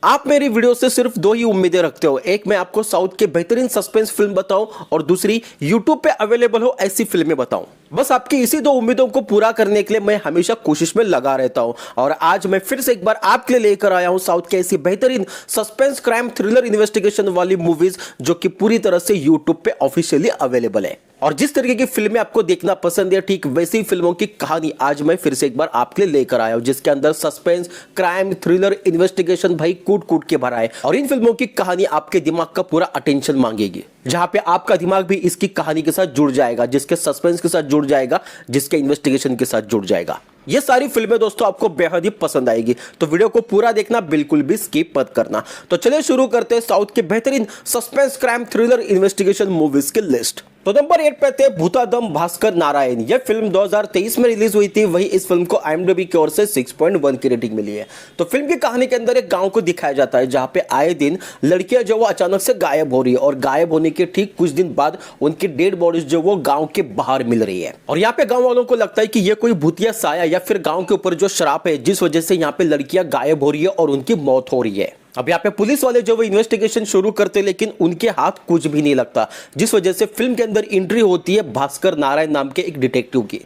आप मेरी वीडियो से सिर्फ दो ही उम्मीदें रखते हो, एक मैं आपको साउथ के बेहतरीन सस्पेंस फिल्म बताऊं और दूसरी यूट्यूब पे अवेलेबल हो ऐसी फिल्में बताऊं। बस आपकी इसी दो उम्मीदों को पूरा करने के लिए मैं हमेशा कोशिश में लगा रहता हूं और आज मैं फिर से एक बार आपके लिए लेकर आया हूं साउथ के ऐसी बेहतरीन सस्पेंस क्राइम थ्रिलर इन्वेस्टिगेशन वाली मूवीज जो कि पूरी तरह से यूट्यूब पे ऑफिशियली अवेलेबल है। और जिस तरीके की फिल्में आपको देखना पसंद है ठीक वैसी फिल्मों की कहानी आज मैं फिर से एक बार आपके लिए लेकर आया हूं, जिसके अंदर सस्पेंस क्राइम थ्रिलर इन्वेस्टिगेशन भाई कूट कूट के भरा है। और इन फिल्मों की कहानी आपके दिमाग का पूरा अटेंशन मांगेगी, जहां पे आपका दिमाग भी इसकी कहानी के साथ जुड़ जाएगा, जिसके सस्पेंस के साथ जुड़ जाएगा, जिसके इन्वेस्टिगेशन के साथ जुड़ जाएगा। ये सारी फिल्में दोस्तों आपको बेहद ही पसंद आएगी, तो वीडियो को पूरा देखना, बिल्कुल भी स्किप मत करना। तो चलिए शुरू करते हैं साउथ के बेहतरीन suspense crime thriller investigation movies की लिस्ट। तो नंबर 8 पे थे भूतादम भास्कर नारायण। यह फिल्म 2023 में रिलीज हुई थी। वही इस फिल्म को IMDb की ओर से 6.1 की रेटिंग मिली है। तो फिल्म की कहानी के अंदर एक गांव को दिखाया जाता है, जहां पे आए दिन लड़कियां जो वो अचानक से गायब हो रही है और गायब होने के ठीक कुछ दिन बाद उनकी डेड बॉडीज जो वो गांव के बाहर मिल रही है। और यहाँ पे गांव वालों को लगता है कि ये कोई भूतिया साया या फिर गांव के ऊपर जो श्राप है, जिस वजह से यहाँ पे लड़कियां गायब हो रही है और उनकी मौत हो रही है। अब यहाँ पे पुलिस वाले जो वो इन्वेस्टिगेशन शुरू करते हैं, लेकिन उनके हाथ कुछ भी नहीं लगता, जिस वजह से फिल्म के अंदर एंट्री होती है भास्कर नारायण नाम के एक डिटेक्टिव की,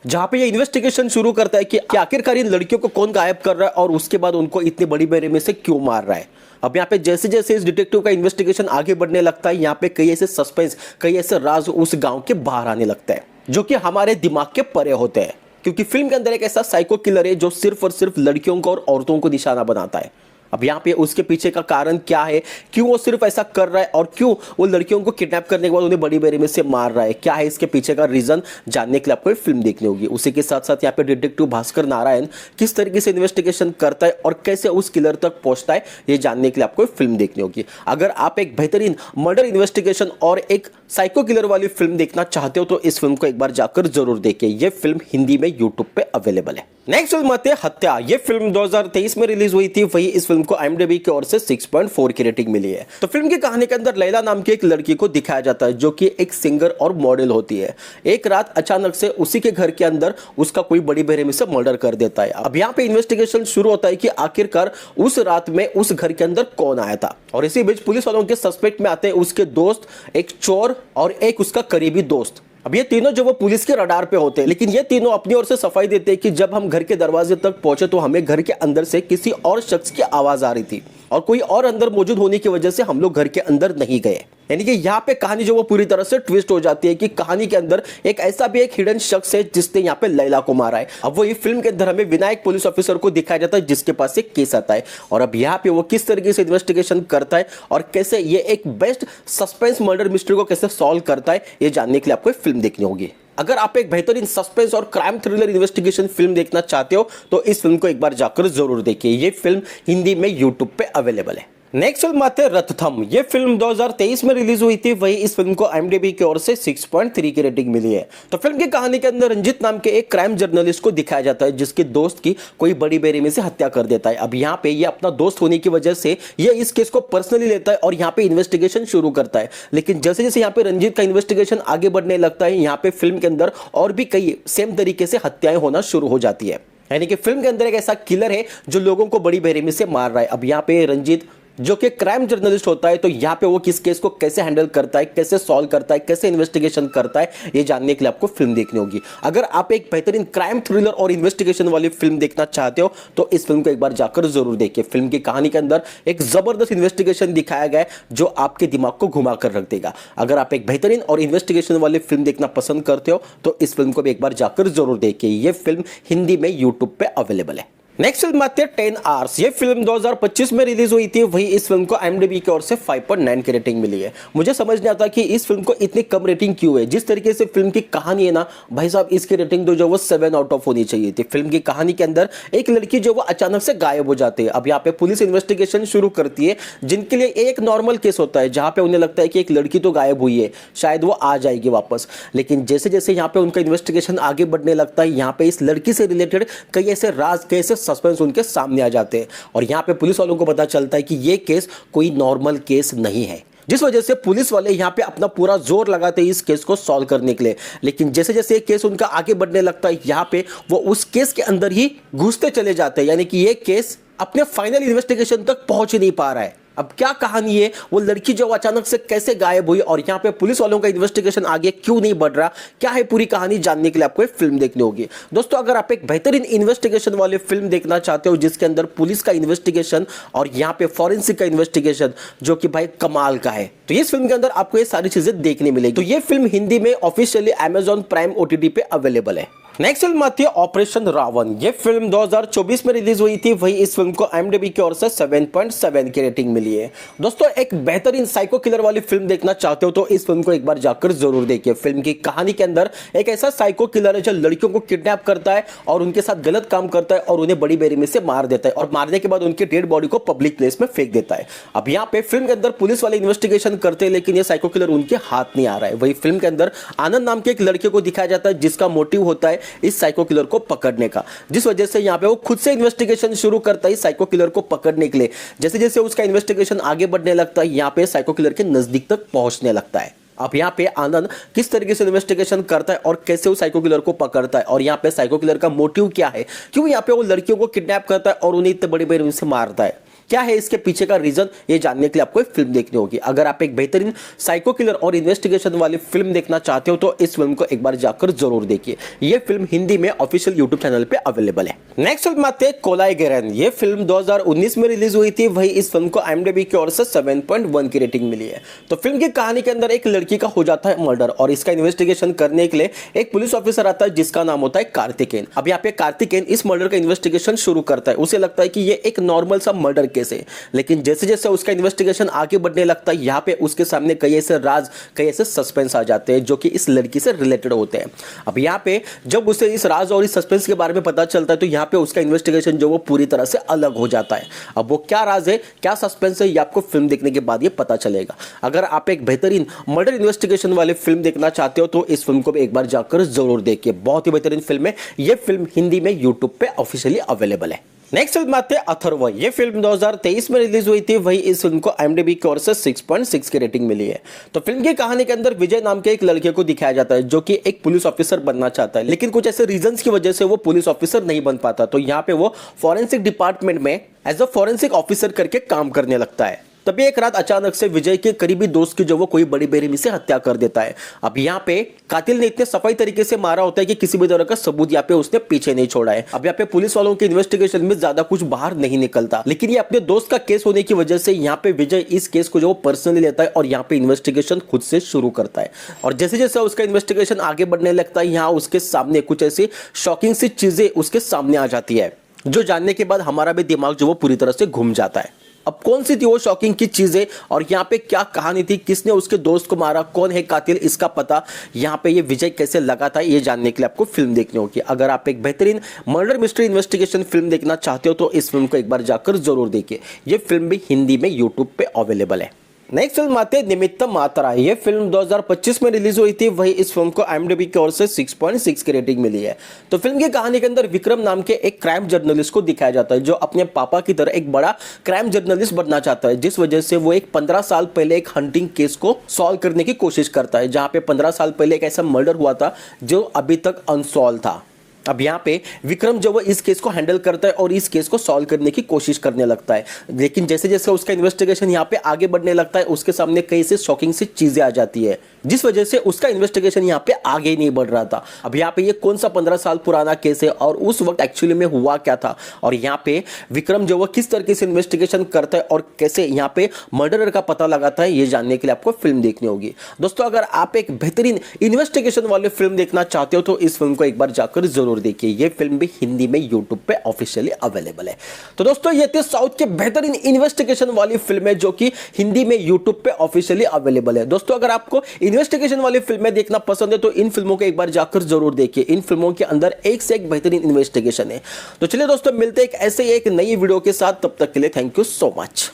जहां पे ये इन्वेस्टिगेशन शुरू करता है कि आखिरकार इन लड़कियों को कौन गायब कर रहा है और उसके बाद उनको इतनी बड़ी बेरहमी से क्यों मार रहा है। अब यहाँ पे जैसे जैसे इस डिटेक्टिव का इन्वेस्टिगेशन आगे बढ़ने लगता है, यहाँ पे कई ऐसे सस्पेंस, कई ऐसे राज उस गाँव के बाहर आने लगता है, जो कि हमारे दिमाग के परे होते हैं। क्योंकि फिल्म के अंदर एक ऐसा साइको किलर है जो सिर्फ और सिर्फ लड़कियों को और औरतों को निशाना बनाता है। अब यहाँ पे उसके पीछे का कारण क्या है, क्यों वो सिर्फ ऐसा कर रहा है और क्यों वो लड़कियों को किडनैप करने के बाद उन्हें बड़ी बेरहमी से मार रहा है, क्या है इसके पीछे का रीजन, जानने के लिए आपको फिल्म देखनी होगी। उसी के साथ साथ यहाँ पे डिटेक्टिव भास्कर नारायण किस तरीके से इन्वेस्टिगेशन करता है और कैसे उस किलर तक पहुंचता है, ये जानने के लिए आपको फिल्म देखनी होगी। अगर आप एक बेहतरीन मर्डर इन्वेस्टिगेशन और एक साइको किलर वाली फिल्म देखना चाहते हो तो इस फिल्म को एक बार जाकर जरूर देखिए। ये फिल्म हिंदी में यूट्यूब पे अवेलेबल है। नेक्स्ट फिल्म आती है हत्या। ये फिल्म 2023 में रिलीज हुई थी। वही इस फिल्म को IMDb की ओर से 6.4 की रेटिंग मिली है। तो फिल्म की कहानी के अंदर लैला नाम की एक लड़की को दिखाया जाता है, जो कि एक सिंगर और मॉडल होती है। एक रात अचानक से उसी के घर के अंदर उसका कोई बड़ी बेरहमी से मर्डर कर देता है। अब यहाँ पे इन्वेस्टिगेशन शुरू होता है कि आखिरकार उस रात में उस घर के अंदर कौन आया था। और इसी बीच पुलिस वालों के सस्पेक्ट में आते हैं उसके दोस्त, एक चोर और एक उसका करीबी दोस्त। अब ये तीनों जो वो पुलिस के रडार पे होते हैं, लेकिन ये तीनों अपनी ओर से सफाई देते हैं कि जब हम घर के दरवाजे तक पहुंचे तो हमें घर के अंदर से किसी और शख्स की आवाज आ रही थी और कोई और अंदर मौजूद होने की वजह से हम लोग घर के अंदर नहीं गए। यानी कि यहाँ पे कहानी जो वो पूरी तरह से ट्विस्ट हो जाती है कि कहानी के अंदर एक ऐसा भी एक हिडन शख्स है जिसने यहाँ पे लैला को मारा है। अब वो ये फिल्म के अंदर हमें विनायक पुलिस ऑफिसर को दिखाया जाता है, जिसके पास एक केस आता है और अब यहाँ पे वो किस तरीके से इन्वेस्टिगेशन करता है और कैसे ये एक बेस्ट सस्पेंस मर्डर मिस्ट्री को कैसे सॉल्व करता है, ये जानने के लिए आपको फिल्म देखनी होगी। अगर आप एक बेहतरीन सस्पेंस और क्राइम थ्रिलर इन्वेस्टिगेशन फिल्म देखना चाहते हो तो इस फिल्म को एक बार जाकर जरूर देखिए। ये फिल्म हिंदी में यूट्यूब पे अवेलेबल है। नेक्स्ट फिल्म आते हैं रथथम। ये फिल्म 2023 में रिलीज हुई थी। वही इस फिल्म को IMDb की ओर से 6.3 की रेटिंग मिली है। तो फिल्म की कहानी के अंदर रंजित नाम के एक क्राइम जर्नलिस्ट को दिखाया जाता है, जिसके दोस्त की कोई बड़ी बेरहमी से हत्या कर देता है। अब यहाँ पे ये अपना दोस्त होने की वजह से ये इस केस को पर्सनली लेता है और यहाँ पे इन्वेस्टिगेशन शुरू करता है। लेकिन जैसे जैसे यहाँ पे रंजित का इन्वेस्टिगेशन आगे बढ़ने लगता है, यहाँ पे फिल्म के अंदर और भी कई सेम तरीके से हत्याएं होना शुरू हो जाती है। यानी कि फिल्म के अंदर एक ऐसा किलर है जो लोगों को बड़ी बेरहमी से मार रहा है। अब यहाँ पे रंजित जो कि क्राइम जर्नलिस्ट होता है, तो यहाँ पे वो किस केस को कैसे हैंडल करता है, कैसे सॉल्व करता है, कैसे इन्वेस्टिगेशन करता है, ये जानने के लिए आपको फिल्म देखनी होगी। अगर आप एक बेहतरीन क्राइम थ्रिलर और इन्वेस्टिगेशन वाली फिल्म देखना चाहते हो तो इस फिल्म को एक बार जाकर जरूर देखिए। फिल्म की कहानी के अंदर एक जबरदस्त इन्वेस्टिगेशन दिखाया गया है जो आपके दिमाग को घुमा कर रख देगा। अगर आप एक बेहतरीन और इन्वेस्टिगेशन वाली फिल्म देखना पसंद करते हो तो इस फिल्म को भी एक बार जाकर जरूर देखिए। ये फिल्म हिंदी में यूट्यूब पे अवेलेबल है। नेक्स्ट फिल्म आती है 10 आवर्स। ये फिल्म 2025 में रिलीज हुई थी। वही इस फिल्म को IMDb की ओर से 5.9 की रेटिंग मिली है। मुझे समझ नहीं आता कि इस फिल्म को इतनी कम रेटिंग क्यों है। जिस तरीके से फिल्म की कहानी है ना भाई साहब, इसकी रेटिंग तो जो वो 7 आउट ऑफ होनी चाहिए थी। फिल्म की कहानी के अंदर एक लड़की जो वो अचानक से गायब हो जाती है। अब यहाँ पे पुलिस इन्वेस्टिगेशन शुरू करती है, जिनके लिए एक नॉर्मल केस होता है, जहाँ पे उन्हें लगता है कि एक लड़की तो गायब हुई है, शायद वो आ जाएगी वापस। लेकिन जैसे जैसे यहाँ पे उनका इन्वेस्टिगेशन आगे बढ़ने लगता है, यहाँ पे इस लड़की से रिलेटेड कई ऐसे राज, कई ऐसे सस्पेंस उनके सामने आ जाते हैं और यहाँ पे पुलिस वालों को पता चलता है कि ये केस कोई नॉर्मल केस नहीं है, जिस वजह से पुलिस वाले यहाँ पे अपना पूरा जोर लगाते हैं इस केस को सॉल्व करने के लिए। लेकिन जैसे जैसे ये केस उनका आगे बढ़ने लगता है, यहाँ पे वो उस केस के अंदर ही घुसते चले जाते हैं। यानी कि ये केस अपने फाइनल इन्वेस्टिगेशन तक पहुंच ही नहीं पा रहा है। अब क्या कहानी है, वो लड़की जो अचानक से कैसे गायब हुई और यहाँ पे पुलिस वालों का इन्वेस्टिगेशन आगे क्यों नहीं बढ़ रहा, क्या है पूरी कहानी जानने के लिए आपको एक फिल्म देखनी होगी। दोस्तों अगर आप एक बेहतरीन इन्वेस्टिगेशन वाली फिल्म देखना चाहते हो जिसके अंदर पुलिस का इन्वेस्टिगेशन और यहाँ पे फॉरेंसिक का इन्वेस्टिगेशन जो कि भाई कमाल का है, तो इस फिल्म के अंदर आपको ये सारी चीजें देखने मिलेगी। तो ये फिल्म हिंदी में ऑफिशियली Amazon प्राइम OTT पे अवेलेबल है। नेक्स्ट फिल्म आती है ऑपरेशन रावण। ये फिल्म 2024 में रिलीज हुई थी। वही इस फिल्म को IMDb की ओर से 7.7 की रेटिंग मिली है। दोस्तों एक बेहतरीन साइको किलर वाली फिल्म देखना चाहते हो तो इस फिल्म को एक बार जाकर जरूर देखिए। फिल्म की कहानी के अंदर एक ऐसा साइको किलर है जो लड़कियों को किडनैप करता है और उनके साथ गलत काम करता है और उन्हें बड़ी बेरहमी से मार देता है और मारने के बाद उनकी डेड बॉडी को पब्लिक प्लेस में फेंक देता है। अब यहाँ पे फिल्म के अंदर पुलिस वाले इन्वेस्टिगेशन करते हैं लेकिन ये साइको किलर उनके हाथ नहीं आ रहा है। वही फिल्म के अंदर आनंद नाम के एक लड़के को दिखाया जाता है जिसका मोटिव होता है इस साइको किलर को पकड़ने का, जिस वजह से यहां पे वो खुद से इन्वेस्टिगेशन शुरू करता है साइको किलर को पकड़ने के लिए। जैसे जैसे उसका इन्वेस्टिगेशन आगे बढ़ने लगता है यहां पे साइको किलर के नजदीक तक पहुंचने लगता है। अब यहाँ पे आनंद किस तरीके से इन्वेस्टिगेशन करता है और कैसे वो साइको किलर को पकड़ता है और यहाँ पे साइको किलर का मोटिव क्या है, क्यों यहाँ पे वो लड़कियों को किडनैप करता है और उन्हें इतने बड़े बेरहमी से मारता है, क्या है इसके पीछे का रीजन, ये जानने के लिए आपको एक फिल्म देखनी होगी। अगर आप एक बेहतरीन साइको किलर और इन्वेस्टिगेशन वाली फिल्म देखना चाहते हो तो इस फिल्म को एक बार जाकर जरूर देखिए। ये फिल्म हिंदी में ऑफिशियल यूट्यूब चैनल पे अवेलेबल है। नेक्स्ट फिल्म आते हैं कोलाइगेरन। ये फिल्म 2019 में रिलीज हुई थी। वही इस फिल्म को IMDb की ओर से 7.1 की रेटिंग मिली है। तो फिल्म की कहानी के अंदर एक लड़की का हो जाता है मर्डर और इसका इन्वेस्टिगेशन करने के लिए एक पुलिस ऑफिसर आता है जिसका नाम होता है कार्तिकेन। अब यहाँ पे कार्तिकेन इस मर्डर का इन्वेस्टिगेशन शुरू करता है। उसे लगता है कि ये एक नॉर्मल सा मर्डर केस है, लेकिन जैसे जैसे उसका इन्वेस्टिगेशन आगे बढ़ने लगता है यहाँ पे उसके सामने कई ऐसे राज, कई ऐसे सस्पेंस आ जाते हैं जो कि इस लड़की से रिलेटेड होते हैं। अब यहाँ पे जब उसे इस राज और इस सस्पेंस के बारे में पता चलता है तो यहाँ पे उसका इन्वेस्टिगेशन जो वो पूरी तरह से अलग हो जाता है। अब वो क्या राज है, क्या सस्पेंस है, ये आपको फिल्म देखने के बाद ये पता चलेगा। अगर आप एक बेहतरीन मर्डर इन्वेस्टिगेशन वाली फिल्म देखना चाहते हो तो इस फिल्म को भी एक बार जाकर जरूर देखिए। बहुत ही बेहतरीन फिल्म है। ये फिल्म हिंदी में यूट्यूब पे ऑफिशियली अवेलेबल है। नेक्स्ट फिल्म आते हैं अथर्व। ये फिल्म 2023 में रिलीज हुई थी। वही इस फिल्म को IMDb की ओर से 6.6 की रेटिंग मिली है। तो फिल्म की कहानी के अंदर विजय नाम के एक लड़के को दिखाया जाता है जो कि एक पुलिस ऑफिसर बनना चाहता है, लेकिन कुछ ऐसे रीजंस की वजह से वो पुलिस ऑफिसर नहीं बन पाता। तो यहाँ पे वो फॉरेंसिक डिपार्टमेंट में एज अ फॉरेंसिक ऑफिसर करके काम करने लगता है। तभी एक रात अचानक से विजय के करीबी दोस्त की जो वो कोई बड़ी बेरहमी से हत्या कर देता है। अब यहाँ पे कातिल ने इतने सफाई तरीके से मारा होता है कि किसी भी तरह का सबूत यहाँ पे उसने पीछे नहीं छोड़ा है। अब यहाँ पे पुलिस वालों के इन्वेस्टिगेशन में ज्यादा कुछ बाहर नहीं निकलता, लेकिन ये अपने दोस्त का केस होने की वजह से यहाँ पे विजय इस केस को जो पर्सनली लेता है और यहाँ पे इन्वेस्टिगेशन खुद से शुरू करता है। और जैसे जैसे उसका इन्वेस्टिगेशन आगे बढ़ने लगता है यहाँ उसके सामने कुछ ऐसी शॉकिंग सी चीजें उसके सामने आ जाती है जो जानने के बाद हमारा भी दिमाग जो वो पूरी तरह से घूम जाता है। अब कौन सी थी वो शॉकिंग की चीजें और यहाँ पे क्या कहानी थी, किसने उसके दोस्त को मारा, कौन है कातिल, इसका पता यहाँ पे ये विजय कैसे लगा था, ये जानने के लिए आपको फिल्म देखनी होगी। अगर आप एक बेहतरीन मर्डर मिस्ट्री इन्वेस्टिगेशन फिल्म देखना चाहते हो तो इस फिल्म को एक बार जाकर जरूर देखिए। ये फिल्म भी हिंदी में यूट्यूब पे अवेलेबल है। नेक्स्ट फिल्म आते हैं निमित्त मात्रा। ये फिल्म 2025 में रिलीज हुई थी। वही इस फिल्म को IMDb की ओर से 6.6 की रेटिंग मिली है। तो फिल्म की कहानी के अंदर विक्रम नाम के एक क्राइम जर्नलिस्ट को दिखाया जाता है जो अपने पापा की तरह एक बड़ा क्राइम जर्नलिस्ट बनना चाहता है, जिस वजह से वो एक 15 साल पहले एक हंटिंग केस को सॉल्व करने की कोशिश करता है जहां पे 15 साल पहले एक ऐसा मर्डर हुआ था जो अभी तक अनसॉल्व था। अब यहाँ पे विक्रम जो वो इस केस को हैंडल करता है और इस केस को सॉल्व करने की कोशिश करने लगता है, लेकिन जैसे जैसे उसका इन्वेस्टिगेशन यहाँ पे आगे बढ़ने लगता है उसके सामने कई से शॉकिंग सी चीजें आ जाती है जिस वजह से उसका इन्वेस्टिगेशन यहाँ पे आगे ही नहीं बढ़ रहा था। अब यहाँ पे ये कौन सा 15 साल पुराना केस है और उस वक्त एक्चुअली में हुआ क्या था और यहाँ पे विक्रम जो वो किस तरीके से इन्वेस्टिगेशन करता है और कैसे यहाँ पे मर्डरर का पता लगाता है, ये जानने के लिए आपको फिल्म देखनी होगी। दोस्तों अगर आप एक बेहतरीन इन्वेस्टिगेशन वाली फिल्म देखना चाहते हो तो इस फिल्म को एक बार जाकर जरूर देखिए। ये फिल्म भी हिंदी में यूट्यूब पे ऑफिशियली अवेलेबल है। तो दोस्तों ये थे साउथ के बेहतरीन इन्वेस्टिगेशन वाली फिल्में जो कि हिंदी में यूट्यूब पे ऑफिशियली अवेलेबल है। दोस्तों अगर आपको इन्वेस्टिगेशन वाली फिल्में देखना पसंद है तो इन फिल्मों को एक बार जाकर जरूर देखिए। इन फिल्मों के अंदर एक से एक बेहतरीन इन्वेस्टिगेशन है। तो चलिए दोस्तों मिलते हैं एक ऐसे एक नई वीडियो के साथ, तब तक के लिए थैंक यू सो मच।